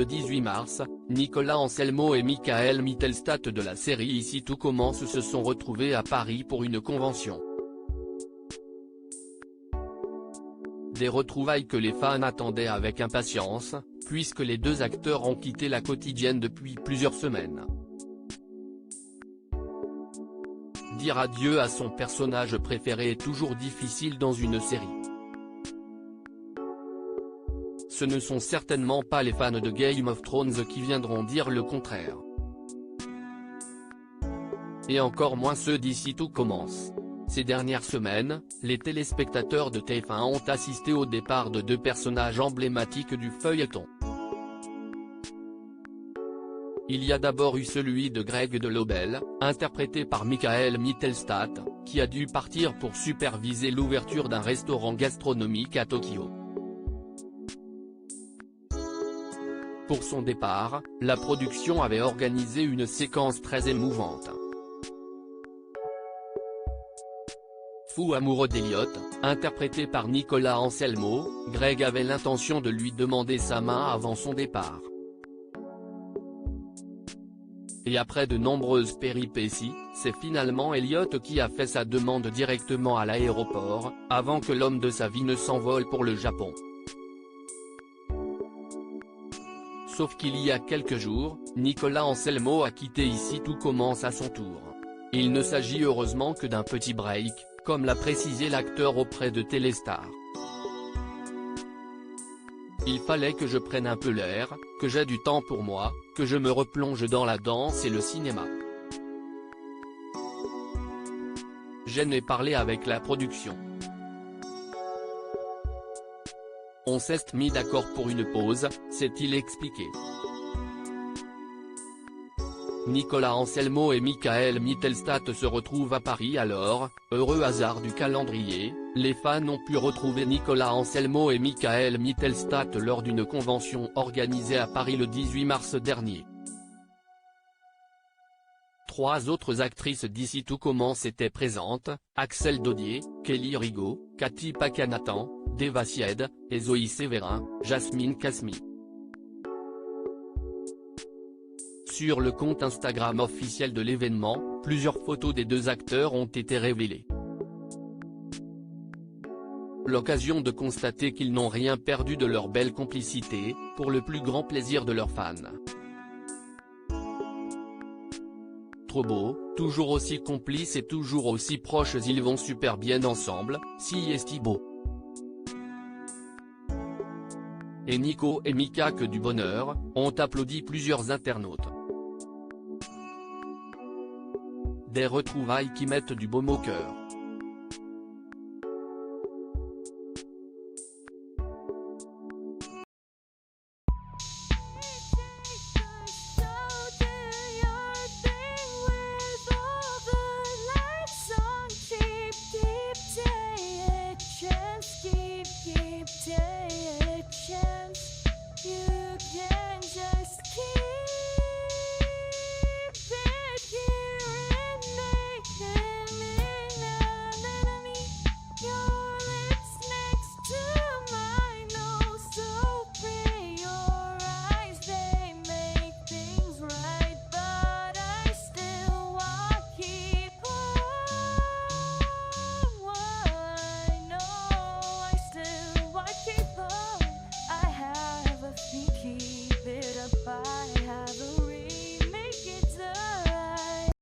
Le 18 mars, Nicolas Anselmo et Michael Mittelstadt de la série Ici tout commence se sont retrouvés à Paris pour une convention. Des retrouvailles que les fans attendaient avec impatience, puisque les deux acteurs ont quitté la quotidienne depuis plusieurs semaines. Dire adieu à son personnage préféré est toujours difficile dans une série. Ce ne sont certainement pas les fans de Game of Thrones qui viendront dire le contraire. Et encore moins ceux d'Ici tout commence. Ces dernières semaines, les téléspectateurs de TF1 ont assisté au départ de deux personnages emblématiques du feuilleton. Il y a d'abord eu celui de Greg Delobel, interprété par Michael Mittelstadt, qui a dû partir pour superviser l'ouverture d'un restaurant gastronomique à Tokyo. Pour son départ, la production avait organisé une séquence très émouvante. Fou amoureux d'Elliot, interprété par Nicolas Anselmo, Greg avait l'intention de lui demander sa main avant son départ. Et après de nombreuses péripéties, c'est finalement Elliot qui a fait sa demande directement à l'aéroport, avant que l'homme de sa vie ne s'envole pour le Japon. Sauf qu'il y a quelques jours, Nicolas Anselmo a quitté Ici tout commence à son tour. Il ne s'agit heureusement que d'un petit break, comme l'a précisé l'acteur auprès de Téléstar. Il fallait que je prenne un peu l'air, que j'ai du temps pour moi, que je me replonge dans la danse et le cinéma. J'en ai parlé avec la production. On s'est mis d'accord pour une pause, s'est-il expliqué. Nicolas Anselmo et Michael Mittelstadt se retrouvent à Paris alors, heureux hasard du calendrier, les fans ont pu retrouver Nicolas Anselmo et Michael Mittelstadt lors d'une convention organisée à Paris le 18 mars dernier. Trois autres actrices d'Ici tout commence étaient présentes, Axel Dodier, Kelly Rigaud, Cathy Pakanatan, Deva Sied, et Zoé Sévérin, Jasmine Kasmi. Sur le compte Instagram officiel de l'événement, plusieurs photos des deux acteurs ont été révélées. L'occasion de constater qu'ils n'ont rien perdu de leur belle complicité, pour le plus grand plaisir de leurs fans. Trop beau, toujours aussi complices et toujours aussi proches, ils vont super bien ensemble, si est beau. Et Nico et Mika que du bonheur, ont applaudi plusieurs internautes. Des retrouvailles qui mettent du baume au cœur.